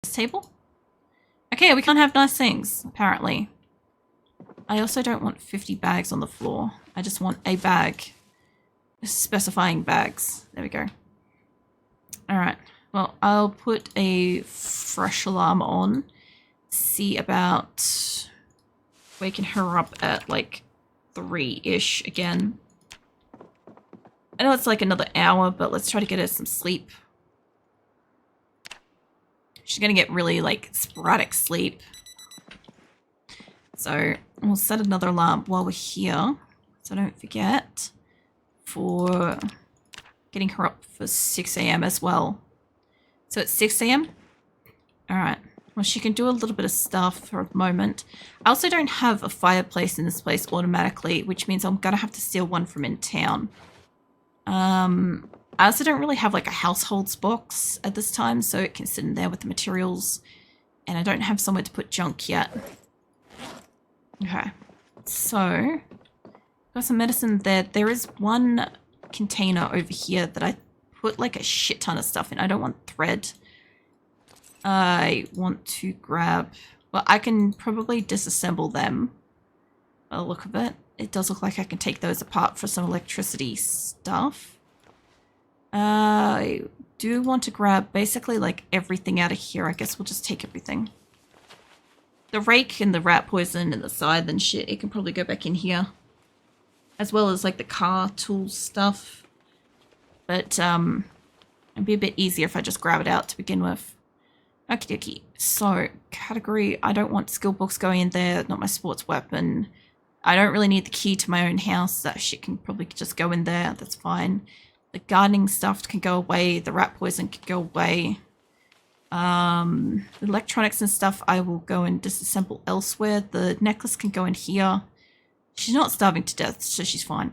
This table? Okay, we can't have nice things, apparently. I also don't want 50 bags on the floor. I just want a bag. Specifying bags. There we go. Alright. Well, I'll put a fresh alarm on. See about waking her up at like 3-ish again. I know it's like another hour, but let's try to get her some sleep. She's gonna get really like sporadic sleep. So we'll set another alarm while we're here, so don't forget, for getting her up for 6 a.m. as well. So it's 6 a.m. Alright. Well, she can do a little bit of stuff for a moment. I also don't have a fireplace in this place automatically, which means I'm gonna have to steal one from in town. I also don't really have like a households box at this time, so it can sit in there with the materials. And I don't have somewhere to put junk yet. Okay, so got some medicine there. There is one container over here that I put like a shit ton of stuff in. I don't want thread. I want to grab, well, I can probably disassemble them by the look of it. It does look like I can take those apart for some electricity stuff. I do want to grab basically like everything out of here. I guess we'll just take everything. The rake and the rat poison and the scythe and shit, it can probably go back in here. As well as like the car tools stuff. But it'd be a bit easier if I just grab it out to begin with. Okie dokie. So, category, I don't want skill books going in there, not my sports weapon. I don't really need the key to my own house. That shit can probably just go in there. That's fine. The gardening stuff can go away. The rat poison can go away. The electronics and stuff I will go and disassemble elsewhere. The necklace can go in here. She's not starving to death, so she's fine.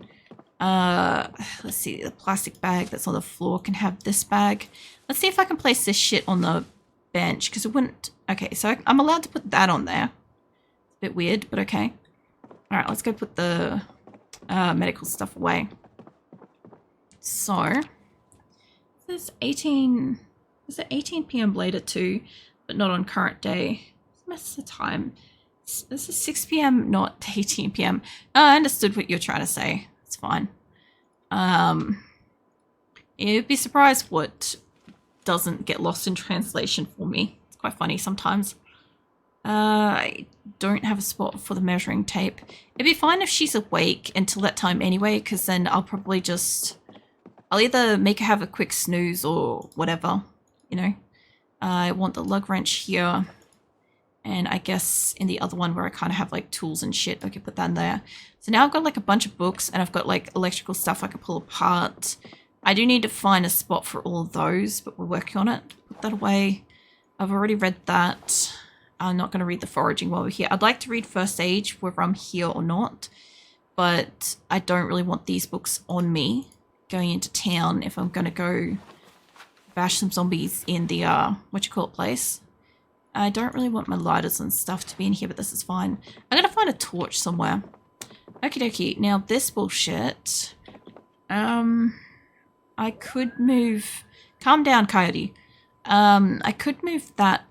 Let's see. The plastic bag that's on the floor can have this bag. Let's see if I can place this shit on the bench, because it wouldn't... Okay, so I'm allowed to put that on there. It's a bit weird, but okay. Alright, let's go put the medical stuff away. So, there's 18 p.m. later too, but not on current day. What's the time? This is 6 p.m., not 18 p.m. I understood what you're trying to say. It's fine. You'd be surprised what doesn't get lost in translation for me. It's quite funny sometimes. I don't have a spot for the measuring tape. It'd be fine if she's awake until that time anyway, because then I'll probably just... I'll either make her have a quick snooze or whatever, you know. I want the lug wrench here. And I guess in the other one where I kind of have like tools and shit, I could put that in there. So now I've got like a bunch of books and I've got like electrical stuff I can pull apart. I do need to find a spot for all of those, but we're working on it. Put that away. I've already read that. I'm not going to read the foraging while we're here. I'd like to read First Age, whether I'm here or not. But I don't really want these books on me going into town if I'm going to go bash some zombies in the, place. I don't really want my lighters and stuff to be in here, but this is fine. I'm going to find a torch somewhere. Okie dokie. Now this bullshit. I could move... Calm down, Coyote. I could move that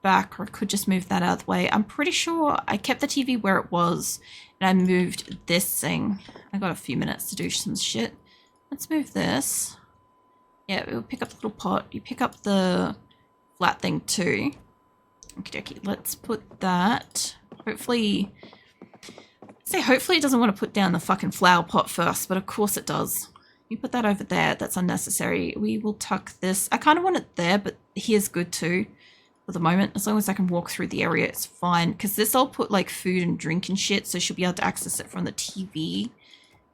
back, or I could just move that out of the way. I'm pretty sure I kept the TV where it was, and I moved this thing. I got a few minutes to do some shit. Let's move this. Yeah, we'll pick up the little pot. You pick up the flat thing too. Okie dokie. Let's put that. Hopefully... hopefully it doesn't want to put down the fucking flower pot first, but of course it does. You put that over there. That's unnecessary. We will tuck this. I kind of want it there, but here's good too for the moment. As long as I can walk through the area, it's fine. Because this I'll put like food and drink and shit, so she'll be able to access it from the TV.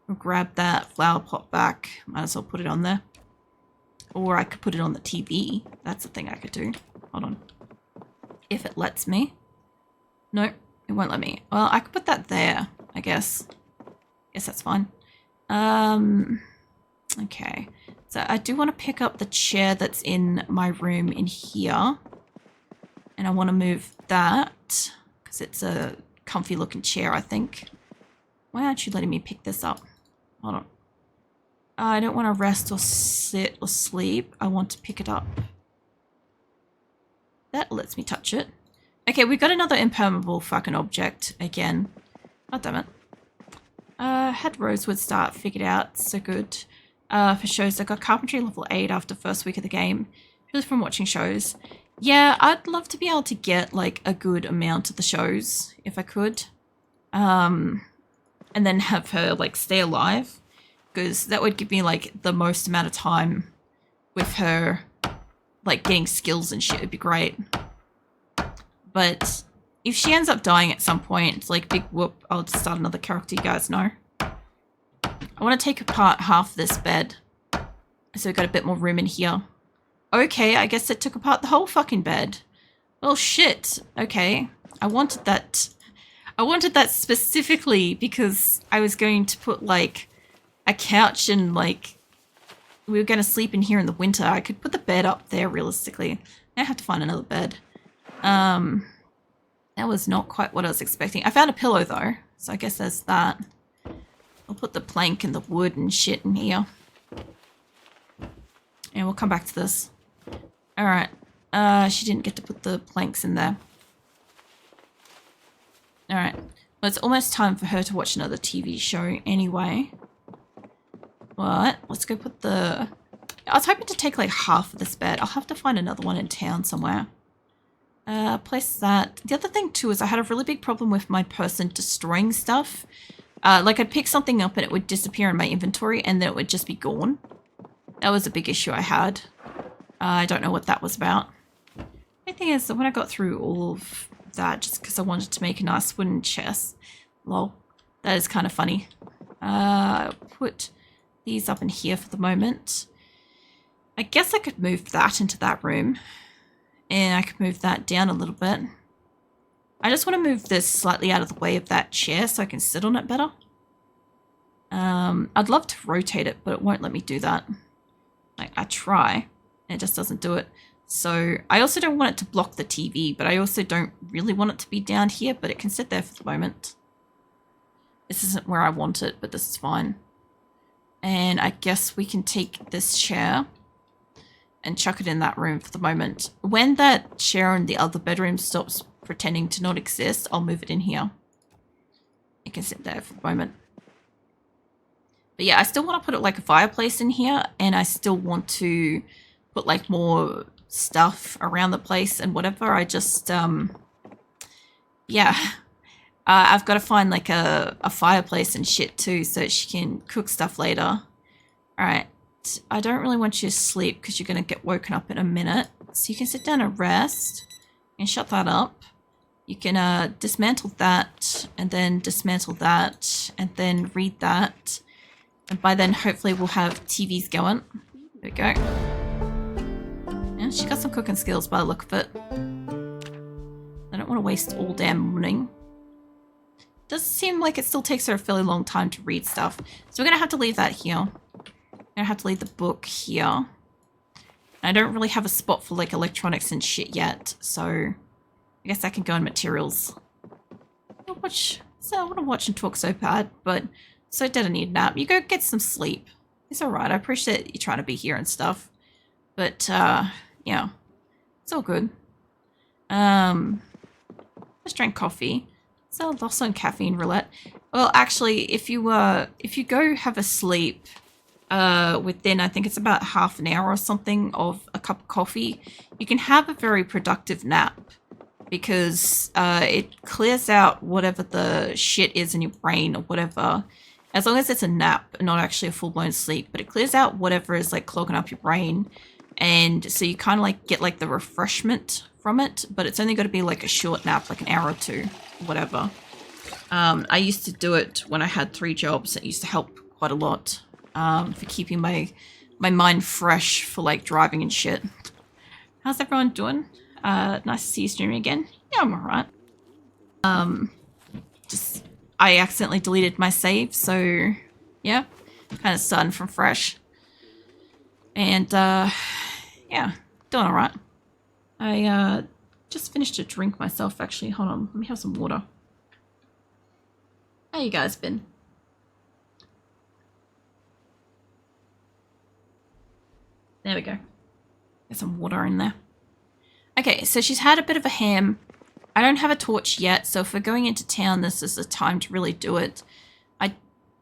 We'll grab that flower pot back. Might as well put it on there. Or I could put it on the TV. That's a thing I could do. Hold on. If it lets me. Nope, it won't let me. Well, I could put that there, I guess. Guess that's fine. Okay. So I do want to pick up the chair that's in my room in here. And I want to move that. Because it's a comfy looking chair, I think. Why aren't you letting me pick this up? Hold on. I don't want to rest or sit or sleep. I want to pick it up. That lets me touch it. Okay, we got another impermeable fucking object again. God damn it. Had Rosewood start figured out, so good. For shows, I got carpentry level 8 after first week of the game. Just from watching shows. Yeah, I'd love to be able to get like a good amount of the shows if I could. And then have her like stay alive. Because that would give me like the most amount of time with her like getting skills and shit. It'd be great. But if she ends up dying at some point, like big whoop, I'll just start another character, you guys know. I want to take apart half this bed. So we've got a bit more room in here. Okay, I guess it took apart the whole fucking bed. Well, shit. Okay. I wanted that specifically because I was going to put like a couch and like we were going to sleep in here in the winter. I could put the bed up there realistically. I have to find another bed. That was not quite what I was expecting. I found a pillow though, so I guess there's that. I'll put the plank and the wood and shit in here. And we'll come back to this. Alright. She didn't get to put the planks in there. Alright. Well, it's almost time for her to watch another TV show anyway. What? Let's go put the... I was hoping to take like half of this bed. I'll have to find another one in town somewhere. Place that. The other thing too is I had a really big problem with my person destroying stuff. Like I'd pick something up and it would disappear in my inventory and then it would just be gone. That was a big issue I had. I don't know what that was about. The thing is that when I got through all of that, just because I wanted to make a nice wooden chest, lol, that is kind of funny. Put these up in here for the moment. I guess I could move that into that room. And I could move that down a little bit. I just want to move this slightly out of the way of that chair so I can sit on it better. I'd love to rotate it, but it won't let me do that. Like, I try, and it just doesn't do it. So I also don't want it to block the TV, but I also don't really want it to be down here, but it can sit there for the moment. This isn't where I want it, but this is fine. And I guess we can take this chair and chuck it in that room for the moment. When that chair in the other bedroom stops pretending to not exist, I'll move it in here. It can sit there for the moment. But yeah, I still want to put it like a fireplace in here, and I still want to put like more stuff around the place and whatever. I just, yeah. I've got to find like a fireplace and shit too so that she can cook stuff later. Alright. I don't really want you to sleep because you're going to get woken up in a minute. So you can sit down and rest and shut that up. You can dismantle that and then dismantle that and then read that. And by then, hopefully, we'll have TVs going. There we go. Yeah, she got some cooking skills by the look of it. I don't want to waste all damn morning. Does seem like it still takes her a fairly long time to read stuff. So we're going to have to leave that here. I have to leave the book here. I don't really have a spot for like electronics and shit yet, so I guess I can go in materials. I want to watch and talk so bad, but so dead I need a nap. You go get some sleep. It's alright. I appreciate you trying to be here and stuff. But yeah. It's all good. Just drank coffee. So lost on caffeine roulette. Well, actually, if you go have a sleep within, I think it's about half an hour or something of a cup of coffee, you can have a very productive nap because it clears out whatever the shit is in your brain or whatever, as long as it's a nap and not actually a full-blown sleep, but it clears out whatever is like clogging up your brain, and so you kind of like get like the refreshment from it, but it's only got to be like a short nap, like an hour or two, whatever. I used to do it when I had 3 jobs. It used to help quite a lot. For keeping my mind fresh for like driving and shit. How's everyone doing? Nice to see you streaming again. Yeah, I'm alright. Just I accidentally deleted my save, so yeah, kind of starting from fresh. And yeah, doing alright. I just finished a drink myself actually. Hold on, let me have some water. How you guys been? There we go. Get some water in there. Okay, so she's had a bit of a ham. I don't have a torch yet, so if we're going into town, this is the time to really do it. I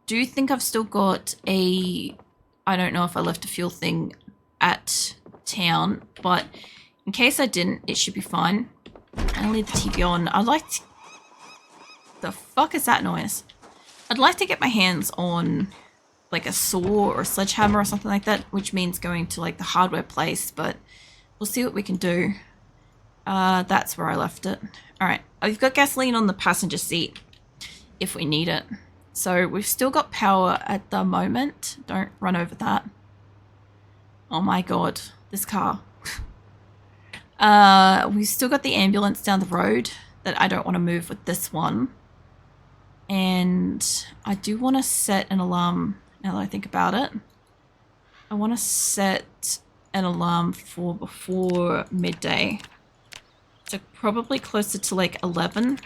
do think I've still got a... I don't know if I left a fuel thing at town, but in case I didn't, it should be fine. I'll leave the TV on. I'd like to... The fuck is that noise? I'd like to get my hands on like a saw or a sledgehammer or something like that, which means going to like the hardware place, but we'll see what we can do. That's where I left it. All right, I've got gasoline on the passenger seat if we need it. So we've still got power at the moment. Don't run over that. Oh my God, this car. We've still got the ambulance down the road that I don't want to move with this one. And I do want to set an alarm now that I think about it. I want to set an alarm for before midday. So probably closer to like 11.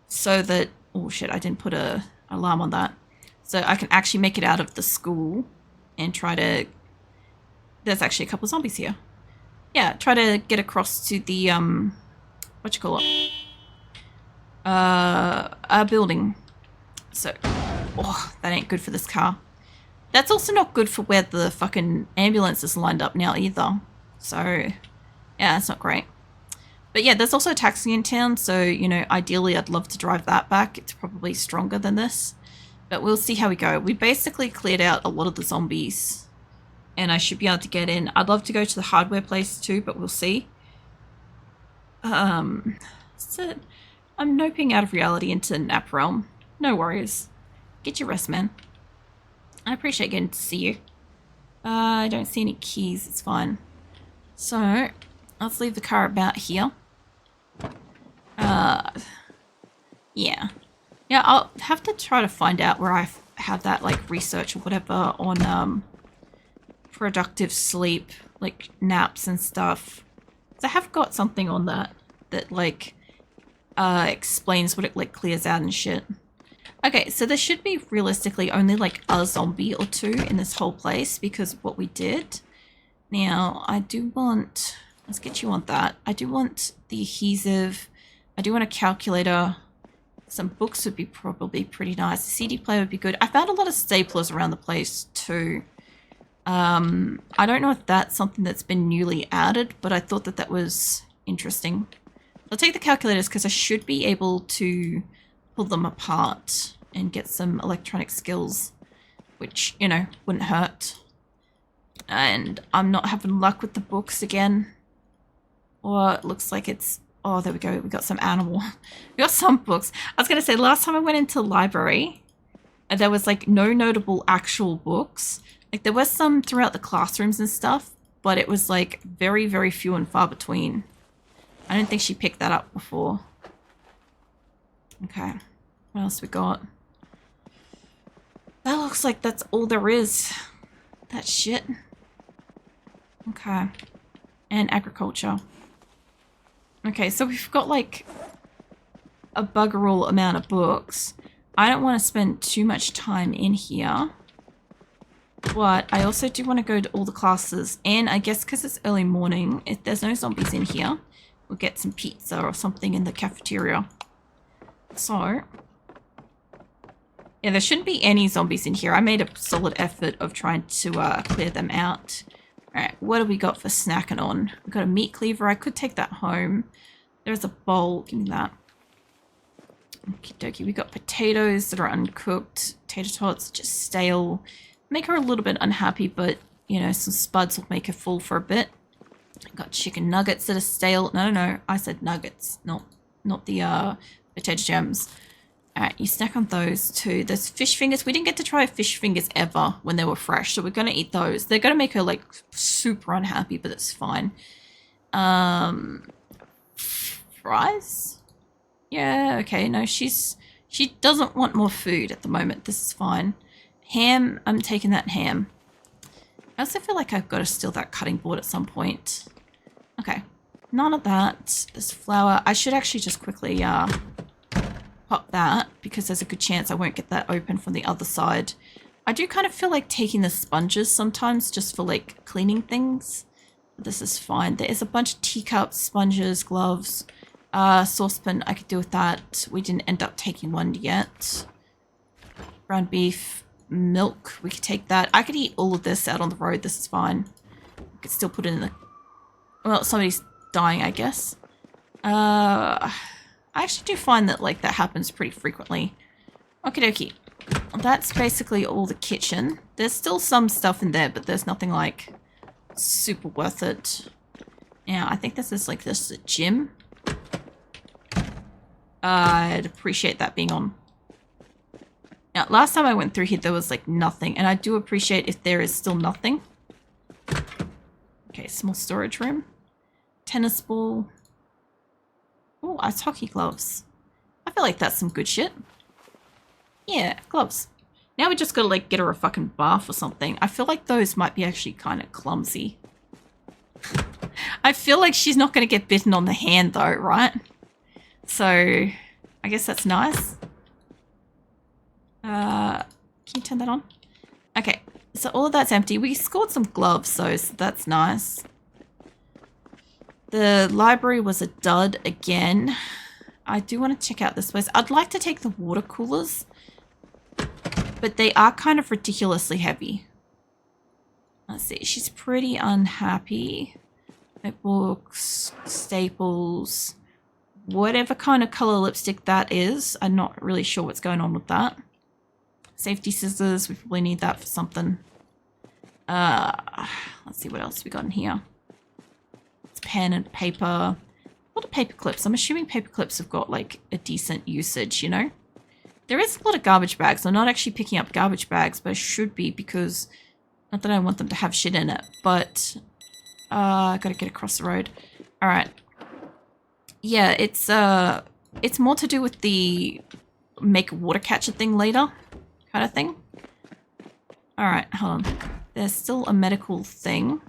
So that, oh shit, I didn't put a alarm on that. So I can actually make it out of the school and try to, there's actually a couple of zombies here. Yeah, try to get across to the, what you call it? A building. So, oh, that ain't good for this car. That's also not good for where the fucking ambulance is lined up now either. So, yeah, that's not great. But yeah, there's also a taxi in town, so, you know, ideally I'd love to drive that back. It's probably stronger than this. But we'll see how we go. We basically cleared out a lot of the zombies. And I should be able to get in. I'd love to go to the hardware place too, but we'll see. So I'm noping out of reality into nap realm. No worries. Get your rest, man. I appreciate getting to see you. I don't see any keys. It's fine. So let's leave the car about here. Yeah. Yeah, I'll have to try to find out where I have that, like, research or whatever on, productive sleep, like, naps and stuff. So I have got something on that, like, explains what it, like, clears out and shit. Okay, so there should be realistically only, like, a zombie or two in this whole place because of what we did. Now, I do want... Let's get you on that. I do want the adhesive. I do want a calculator. Some books would be probably pretty nice. The CD player would be good. I found a lot of staplers around the place too. I don't know if that's something that's been newly added, but I thought that that was interesting. I'll take the calculators because I should be able to pull them apart and get some electronic skills, which, you know, wouldn't hurt. And I'm not having luck with the books again. Or it looks like it's... Oh, there we go. We got some animal. We got some books. I was going to say, last time I went into the library, there was, like, no notable actual books. Like, there were some throughout the classrooms and stuff, but it was, like, very, very few and far between. I don't think she picked that up before. Okay. What else we got? That looks like that's all there is. That shit. Okay. And agriculture. Okay, so we've got, like, a bugger all amount of books. I don't want to spend too much time in here. But I also do want to go to all the classes. And I guess because it's early morning, if there's no zombies in here, we'll get some pizza or something in the cafeteria. So, yeah, there shouldn't be any zombies in here. I made a solid effort of trying to clear them out. Alright, what do we got for snacking on? We've got a meat cleaver. I could take that home. There's a bowl. Give me that. Okie dokie. We got potatoes that are uncooked. Tater tots, just stale. Make her a little bit unhappy, but, you know, some spuds will make her full for a bit. Got chicken nuggets that are stale. No. I said nuggets, not the potato gems. Alright, you snack on those too. There's fish fingers. We didn't get to try fish fingers ever when they were fresh, so we're going to eat those. They're going to make her, like, super unhappy, but it's fine. Fries? Yeah, okay. No, she doesn't want more food at the moment. This is fine. Ham, I'm taking that ham. I also feel like I've got to steal that cutting board at some point. Okay. None of that. There's flour. I should actually just quickly, pop that because there's a good chance I won't get that open from the other side. I do kind of feel like taking the sponges sometimes just for, like, cleaning things. this is fine. There is a bunch of teacups, sponges, gloves, saucepan. I could do with that. We didn't end up taking one yet. Ground beef, milk. We could take that. I could eat all of this out on the road. This is fine. I could still put it in the... Well, somebody's dying, I guess. I actually do find that, like, that happens pretty frequently. Okie dokie. Well, that's basically all the kitchen. There's still some stuff in there, but there's nothing, like, super worth it. Yeah, I think this is, like, this is a gym. I'd appreciate that being on. Now, last time I went through here, there was, like, nothing. And I do appreciate if there is still nothing. Okay, small storage room. Tennis ball. Oh, ice hockey gloves. I feel like that's some good shit. Yeah, gloves. Now we just gotta, like, get her a fucking bath or something. I feel like those might be actually kind of clumsy. I feel like she's not gonna get bitten on the hand, though, right? So, I guess that's nice. Can you turn that on? Okay, so all of that's empty. We scored some gloves, though, so that's nice. The library was a dud again. I do want to check out this place. I'd like to take the water coolers, but they are kind of ridiculously heavy. Let's see. She's pretty unhappy. Notebooks, staples, whatever kind of color lipstick that is. I'm not really sure what's going on with that. Safety scissors. We probably need that for something. Let's see what else we got in here. It's pen and paper. A lot of paper clips. I'm assuming paper clips have got like a decent usage, you know? There is a lot of garbage bags. I'm not actually picking up garbage bags, but I should be because... Not that I want them to have shit in it, but... I gotta get across the road. Alright. Yeah, it's more to do with the make a water catcher thing later kind of thing. Alright, hold on. There's still a medical thing.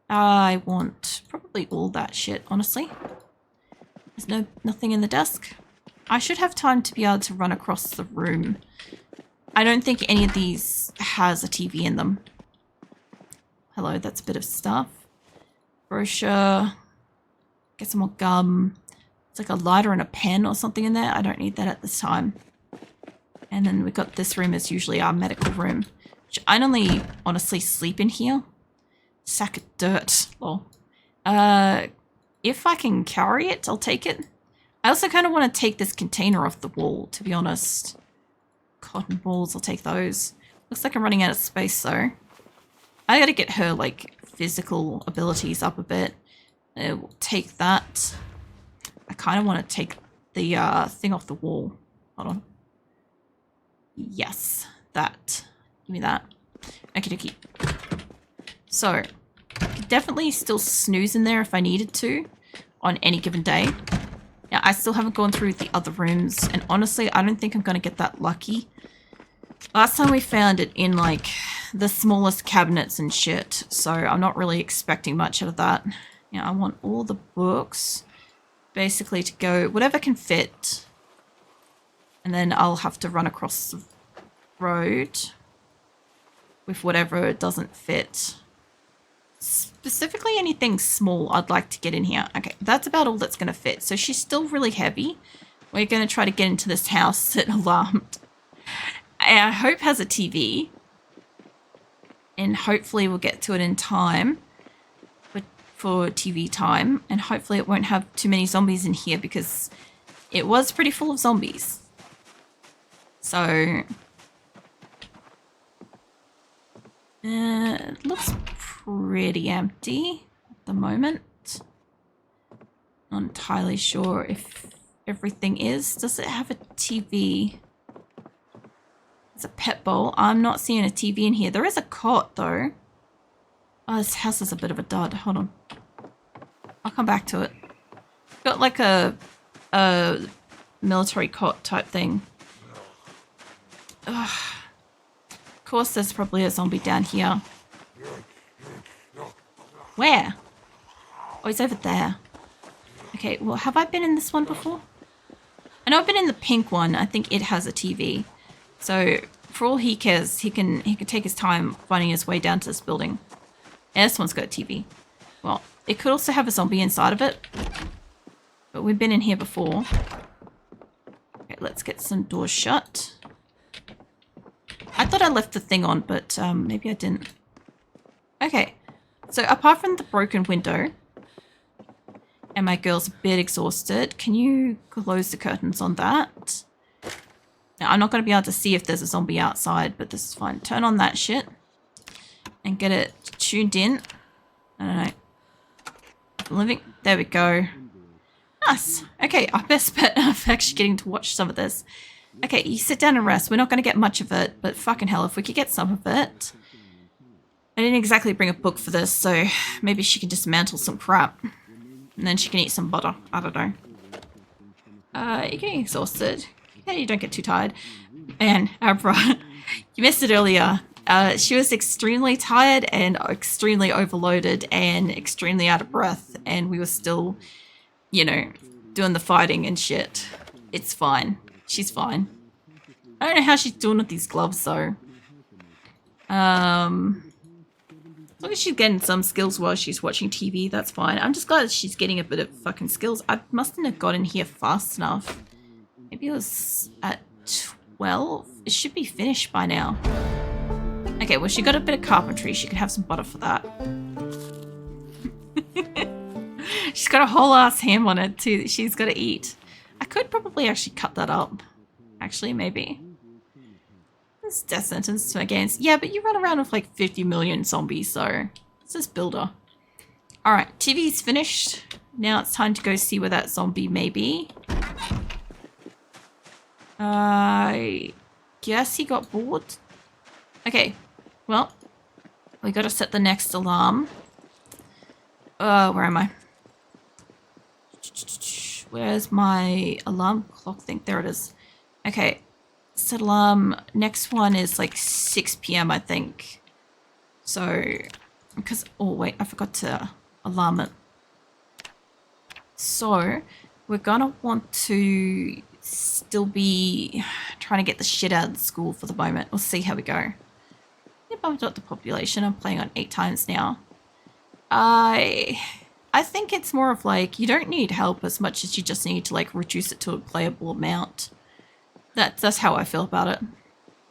I want probably all that shit, honestly. There's nothing in the desk. I should have time to be able to run across the room. I don't think any of these has a TV in them. Hello, that's a bit of stuff. Brochure. Get some more gum. It's like a lighter and a pen or something in there. I don't need that at this time. And then we've got this room is usually our medical room. Which I only honestly sleep in here. Sack of dirt. Lol. If I can carry it, I'll take it. I also kind of want to take this container off the wall, to be honest. Cotton balls, I'll take those. Looks like I'm running out of space, though. I gotta get her, like, physical abilities up a bit. We'll take that. I kind of want to take the thing off the wall. Hold on. Yes, that. Give me that. Okie dokie. So, I could definitely still snooze in there if I needed to on any given day. Now, I still haven't gone through the other rooms, and honestly, I don't think I'm going to get that lucky. Last time we found it in, like, the smallest cabinets and shit, so I'm not really expecting much out of that. Now, I want all the books basically to go whatever can fit, and then I'll have to run across the road with whatever doesn't fit. Specifically anything small I'd like to get in here. Okay, that's about all that's going to fit. So she's still really heavy. We're going to try to get into this house that alarmed. I hope has a TV. And hopefully we'll get to it in time for TV time. And hopefully it won't have too many zombies in here because it was pretty full of zombies. So... it looks pretty empty at the moment. Not entirely sure if everything is. Does it have a TV? It's a pet bowl. I'm not seeing a TV in here. There is a cot though. Oh, this house is a bit of a dud. Hold on. I'll come back to it. Got like a military cot type thing. Ugh. Of course, there's probably a zombie down here. Where? Oh, he's over there. Okay, well, have I been in this one before? I know I've been in the pink one. I think it has a TV. So, for all he cares, he can take his time finding his way down to this building. Yeah, this one's got a TV. Well, it could also have a zombie inside of it. But we've been in here before. Okay, let's get some doors shut. I thought I left the thing on, but maybe I didn't. Okay, so apart from the broken window, and my girl's a bit exhausted, can you close the curtains on that? Now, I'm not going to be able to see if there's a zombie outside, but this is fine. Turn on that shit and get it tuned in. I don't know. Living. There we go. Nice. Okay, our best bet of actually getting to watch some of this. Okay, you sit down and rest. We're not going to get much of it, but fucking hell, if we could get some of it. I didn't exactly bring a book for this, so maybe she can dismantle some crap. And then she can eat some butter. I don't know. You're getting exhausted. Yeah, you don't get too tired. And Abra, you missed it earlier. She was extremely tired and extremely overloaded and extremely out of breath. And we were still, you know, doing the fighting and shit. It's fine. She's fine. I don't know how she's doing with these gloves, though. As long as she's getting some skills while she's watching TV, that's fine. I'm just glad she's getting a bit of fucking skills. I mustn't have got in here fast enough. Maybe it was at 12? It should be finished by now. Okay, well, she got a bit of carpentry. She could have some butter for that. She's got a whole ass ham on it, too, that she's got to eat. I could probably actually cut that up. Actually, maybe. This death sentence against. Yeah, but you run around with like 50 million zombies, so it's this builder. Alright, TV's finished. Now it's time to go see where that zombie may be. I guess he got bored. Okay, well, we gotta set the next alarm. Where am I? Where's my alarm clock thing? There it is. Okay. Set alarm. Next one is like 6 p.m. I think. So, because, oh wait, I forgot to alarm it. So, we're gonna want to still be trying to get the shit out of the school for the moment. We'll see how we go. I bumped up the population. I'm playing on 8 times now. I think it's more of like, you don't need help as much as you just need to like reduce it to a playable amount. That's how I feel about it.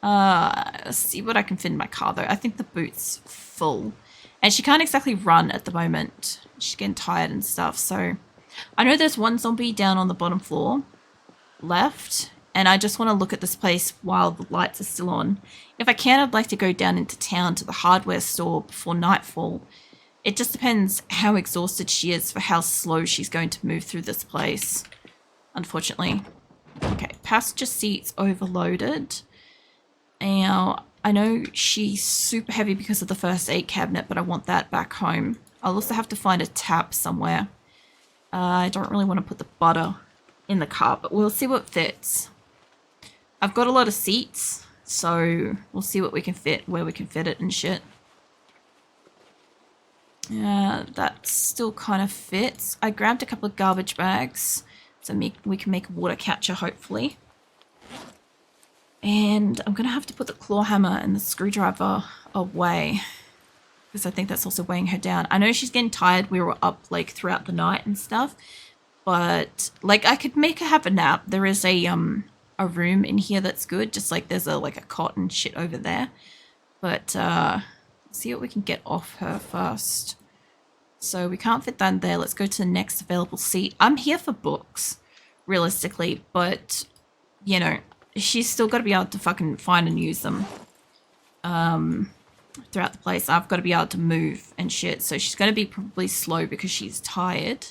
Let's see what I can fit in my car though. I think the boot's full. And she can't exactly run at the moment. She's getting tired and stuff, so. I know there's one zombie down on the bottom floor left. And I just want to look at this place while the lights are still on. If I can, I'd like to go down into town to the hardware store before nightfall. It just depends how exhausted she is for how slow she's going to move through this place. Unfortunately. Okay, passenger seat's overloaded. Now, I know she's super heavy because of the first aid cabinet, but I want that back home. I'll also have to find a tap somewhere. I don't really want to put the butter in the car, but we'll see what fits. I've got a lot of seats, so we'll see what we can fit, where we can fit it and shit. Yeah, that still kind of fits. I grabbed a couple of garbage bags, so we can make a water catcher, hopefully. And I'm going to have to put the claw hammer and the screwdriver away, because I think that's also weighing her down. I know she's getting tired. We were up, like, throughout the night and stuff. But, like, I could make her have a nap. There is a room in here that's good. Just, like, there's a cot and shit over there. But, see what we can get off her first. So we can't fit that in there. Let's go to the next available seat. I'm here for books, realistically, but, you know, she's still got to be able to fucking find and use them throughout the place. I've got to be able to move and shit, so she's going to be probably slow because she's tired.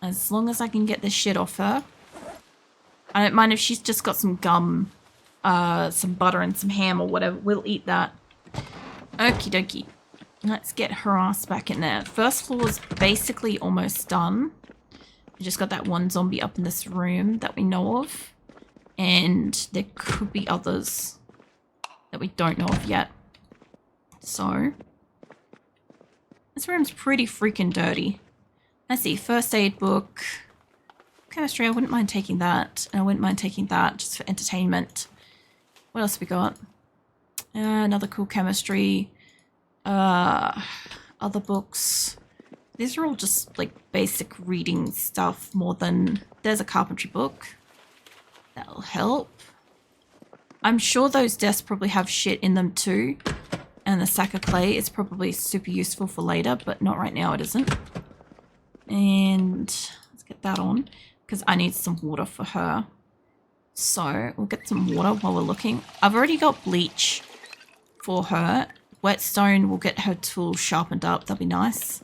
As long as I can get this shit off her. I don't mind if she's just got some gum, some butter and some ham or whatever. We'll eat that. Okie dokie. Let's get her ass back in there. First floor is basically almost done. We just got that one zombie up in this room that we know of. And there could be others that we don't know of yet. So, this room's pretty freaking dirty. Let's see, first aid book. Chemistry, I wouldn't mind taking that. And I wouldn't mind taking that just for entertainment. What else we got? Another cool chemistry. Other books. these are all just like basic reading stuff more than... There's a carpentry book. That'll help. I'm sure those desks probably have shit in them too. And the sack of clay is probably super useful for later, but not right now, it isn't. And let's get that on because I need some water for her. So we'll get some water while we're looking. I've already got bleach for her. Whetstone will get her tool sharpened up. That'll be nice.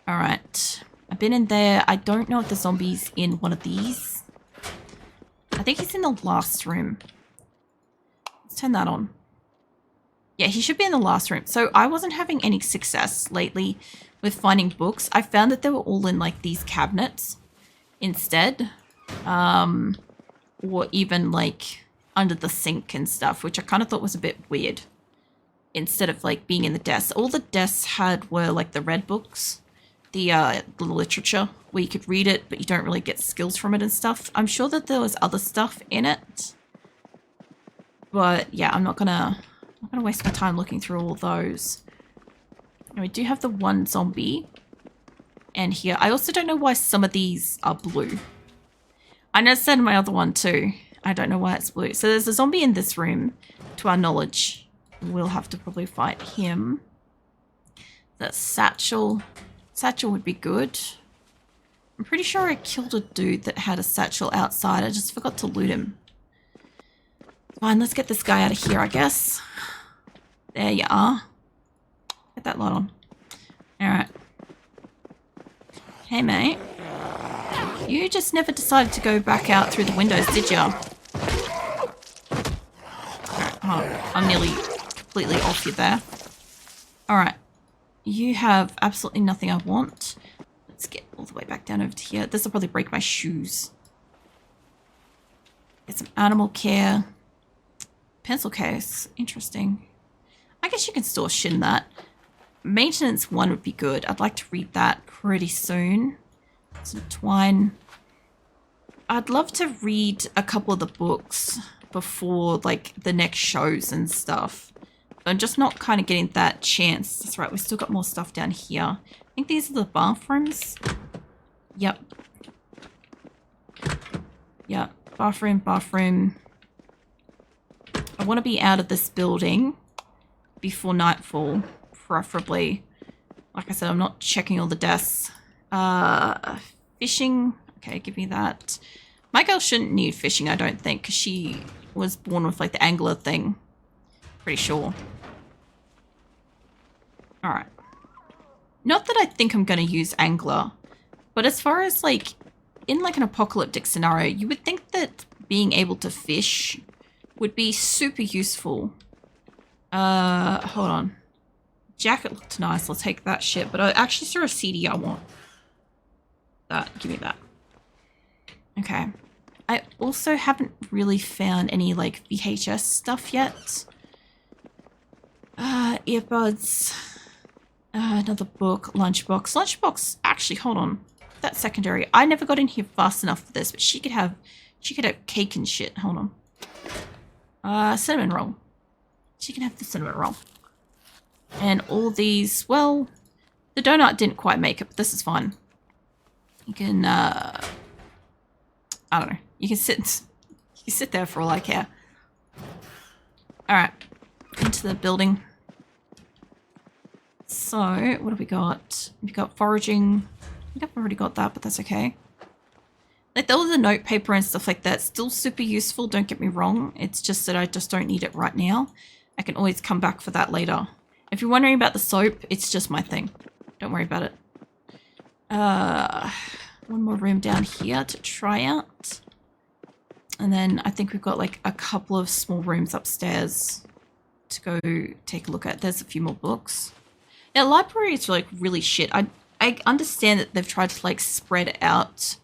All right. I've been in there. I don't know if the zombie's in one of these. I think he's in the last room. Let's turn that on. Yeah, he should be in the last room. So I wasn't having any success lately with finding books. I found that they were all in like these cabinets instead. Or even like under the sink and stuff, which I kind of thought was a bit weird. Instead of like being in the desks. All the desks had were like the red books. The literature where you could read it, but you don't really get skills from it and stuff. I'm sure that there was other stuff in it. But yeah, I'm not gonna waste my time looking through all those. And we do have the one zombie. And here, I also don't know why some of these are blue. I noticed that in my other one too. I don't know why it's blue. So there's a zombie in this room, to our knowledge. We'll have to probably fight him. That satchel. Satchel would be good. I'm pretty sure I killed a dude that had a satchel outside. I just forgot to loot him. Fine, let's get this guy out of here, I guess. There you are. Get that light on. Alright. Hey, mate. You just never decided to go back out through the windows, did ya? Alright, hold on. I'm nearly completely off you there. Alright. You have absolutely nothing I want. Let's get all the way back down over to here. This will probably break my shoes. Get some animal care. Pencil case. Interesting. I guess you can store shit in that. Maintenance 1 would be good. I'd like to read that pretty soon. Some twine. I'd love to read a couple of the books before like the next shows and stuff. I'm just not kind of getting that chance. That's right, we've still got more stuff down here. I think these are the bathrooms. Yep. Yep, bathroom. I want to be out of this building before nightfall, preferably. Like I said, I'm not checking all the desks. Fishing. Okay, give me that. My girl shouldn't need fishing, I don't think, because she was born with like the angler thing. Pretty sure. Alright. Not that I think I'm going to use angler, but as far as like, in like an apocalyptic scenario, you would think that being able to fish would be super useful. Hold on. Jacket looked nice, I'll take that shit, but I actually saw a CD I want. That, give me that. Okay. I also haven't really found any like VHS stuff yet. Earbuds. Another book. Lunchbox. Lunchbox. Actually, hold on. That's secondary. I never got in here fast enough for this, but she could have cake and shit. Hold on. Cinnamon roll. She can have the cinnamon roll. And all these, well, the donut didn't quite make it, but this is fine. You can, I don't know. You can sit there for all I care. Alright. Into the building. So, what have we got? We've got foraging. I think I've already got that, but that's okay. Like, all the note paper and stuff like that, still super useful, don't get me wrong. It's just that I just don't need it right now. I can always come back for that later. If you're wondering about the soap, it's just my thing. Don't worry about it. One more room down here to try out. And then I think we've got like a couple of small rooms upstairs to go take a look at. There's a few more books. Now, library is like really shit. I understand that they've tried to like spread out